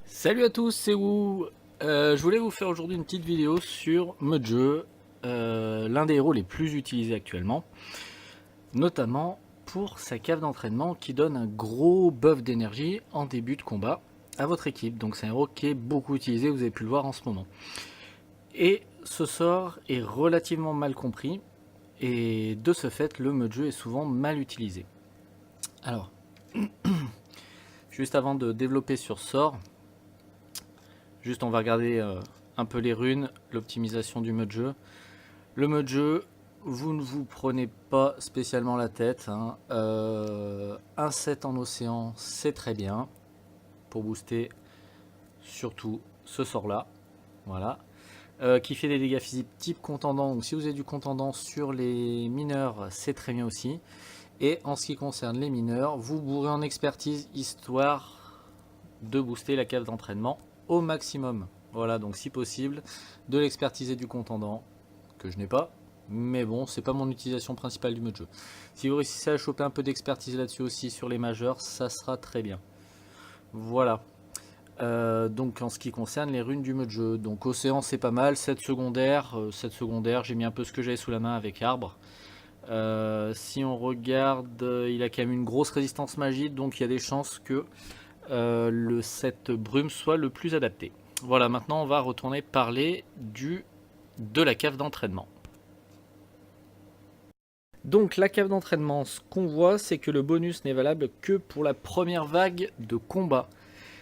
Salut à tous, c'est Wu. Je voulais vous faire aujourd'hui une petite vidéo sur Mudge, l'un des héros les plus utilisés actuellement, notamment pour sa cave d'entraînement qui donne un gros buff d'énergie en début de combat à votre équipe. Donc c'est un héros qui est beaucoup utilisé, vous avez pu le voir en ce moment. Et ce sort est relativement mal compris, et de ce fait le Mudge est souvent mal utilisé. Alors, juste avant de développer sur ce sort, juste on va regarder un peu les runes, l'optimisation du mode jeu. Le mode jeu, vous ne vous prenez pas spécialement la tête. Un set en océan, c'est très bien. Pour booster surtout ce sort là. Voilà. Qui fait des dégâts physiques type contendant. Donc si vous avez du contendant sur les mineurs, c'est très bien aussi. Et en ce qui concerne les mineurs, vous bourrez en expertise histoire de booster la cave d'entraînement au maximum. Voilà, donc si possible, de l'expertise et du contendant, que je n'ai pas, mais bon, c'est pas mon utilisation principale du mode jeu. Si vous réussissez à choper un peu d'expertise là-dessus aussi sur les majeurs, ça sera très bien. Voilà. Donc en ce qui concerne les runes du mode jeu, donc océan c'est pas mal, 7 secondaires, j'ai mis un peu ce que j'avais sous la main avec arbre. Si on regarde, il a quand même une grosse résistance magique, donc il y a des chances que le set brume soit le plus adapté. Voilà, maintenant on va retourner parler de la cave d'entraînement. Donc la cave d'entraînement, ce qu'on voit, c'est que le bonus n'est valable que pour la première vague de combat.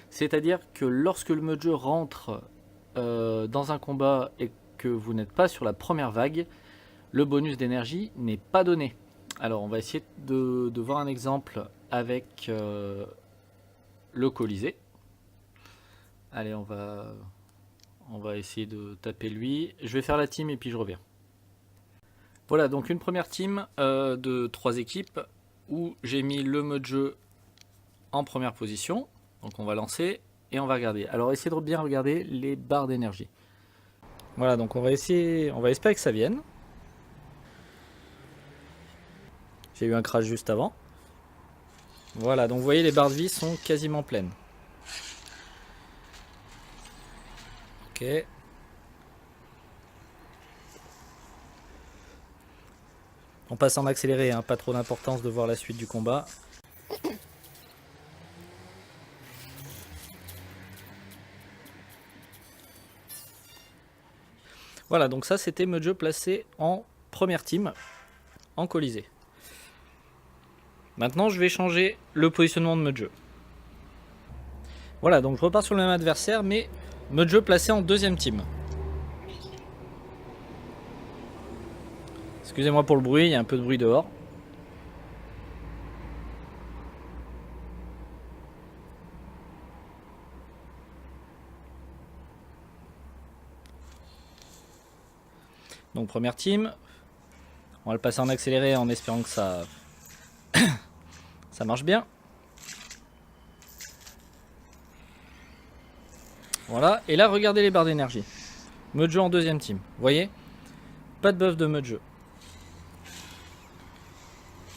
C'est-à-dire que lorsque le mode jeu rentre dans un combat et que vous n'êtes pas sur la première vague, le bonus d'énergie n'est pas donné. Alors on va essayer de voir un exemple avec le Colisée. Allez, on va essayer de taper lui. Je vais faire la team et puis je reviens. Voilà, donc une première team de 3 équipes où j'ai mis le mode jeu en première position. Donc on va lancer et on va regarder. Alors essayez de bien regarder les barres d'énergie. Voilà, donc on va espérer que ça vienne. J'ai eu un crash juste avant. Voilà, donc vous voyez les barres de vie sont quasiment pleines. Ok. On passe en accéléré, hein, pas trop d'importance de voir la suite du combat. Voilà, donc ça c'était Mudge placé en première team, en Colisée. Maintenant je vais changer le positionnement de Mudge. Voilà, donc je repars sur le même adversaire, mais Mudge placé en deuxième team. Excusez-moi pour le bruit, il y a un peu de bruit dehors. Donc première team, on va le passer en accéléré en espérant que ça, ça marche bien. Voilà, et là regardez les barres d'énergie. Mudge en deuxième team, vous voyez? Pas de buff de Mudge.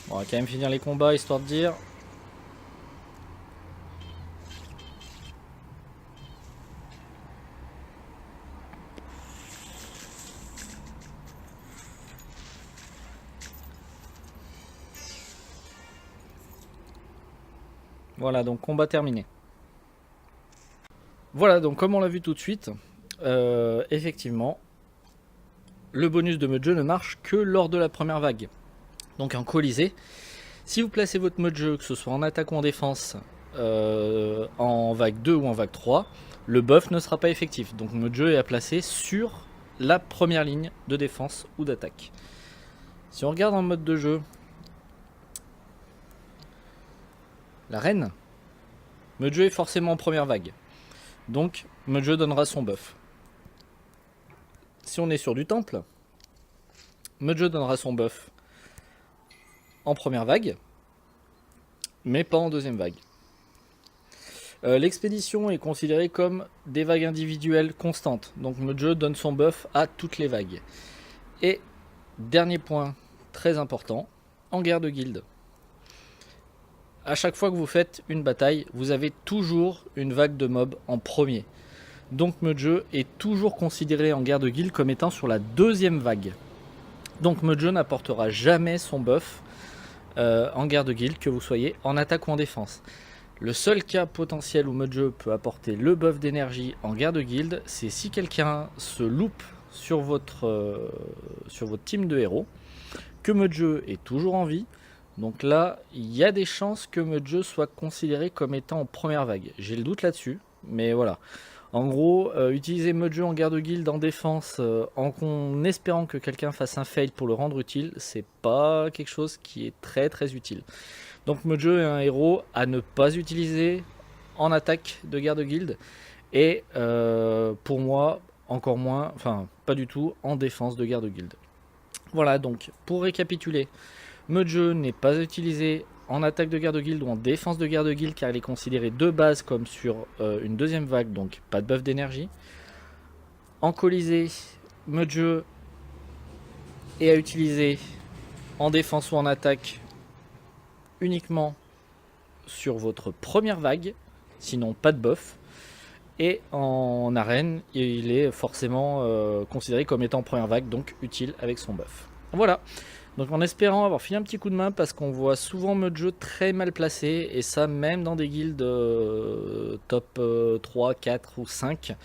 Bon, on va quand même finir les combats histoire de dire. Voilà, donc combat terminé. Voilà, donc comme on l'a vu tout de suite, effectivement, le bonus de Mudge ne marche que lors de la première vague. Donc en Colisée, si vous placez votre Mudge, que ce soit en attaque ou en défense, en vague 2 ou en vague 3, le buff ne sera pas effectif. Donc Mudge est à placer sur la première ligne de défense ou d'attaque. Si on regarde en mode de jeu, la reine, Mudge est forcément en première vague. Donc Mudge donnera son buff. Si on est sur du temple, Mudge donnera son buff en première vague, mais pas en deuxième vague. L'expédition est considérée comme des vagues individuelles constantes, donc Mudge donne son buff à toutes les vagues. Et dernier point très important, en guerre de guilde. à chaque fois que vous faites une bataille, vous avez toujours une vague de mobs en premier. Donc Mudge est toujours considéré en guerre de guilde comme étant sur la deuxième vague. Donc Mudge n'apportera jamais son buff en guerre de guilde, que vous soyez en attaque ou en défense. Le seul cas potentiel où Mudge peut apporter le buff d'énergie en guerre de guilde, c'est si quelqu'un se loupe sur votre team de héros, que Mudge est toujours en vie. Donc là, il y a des chances que Mudge soit considéré comme étant en première vague. J'ai le doute là-dessus, mais voilà. En gros, utiliser Mudge en guerre de guilde en défense en espérant que quelqu'un fasse un fail pour le rendre utile, c'est pas quelque chose qui est très très utile. Donc Mudge est un héros à ne pas utiliser en attaque de guerre de guilde et pour moi encore moins, enfin pas du tout en défense de guerre de guilde. Voilà, donc pour récapituler, Mudge n'est pas utilisé en attaque de guerre de guilde ou en défense de guerre de guilde car il est considéré de base comme sur une deuxième vague, donc pas de buff d'énergie. En Colisée, Mudge est à utiliser en défense ou en attaque uniquement sur votre première vague, sinon pas de buff. Et en arène, il est forcément considéré comme étant en première vague, donc utile avec son buff. Voilà. Donc en espérant avoir filé un petit coup de main, parce qu'on voit souvent Mudge très mal placé, et ça même dans des guildes top 3, 4 ou 5.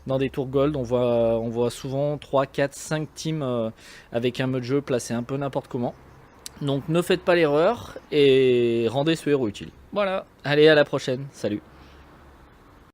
Dans des tours gold, on voit souvent 3, 4, 5 teams avec un Mudge placé un peu n'importe comment. Donc ne faites pas l'erreur et rendez ce héros utile. Voilà, allez à la prochaine, salut.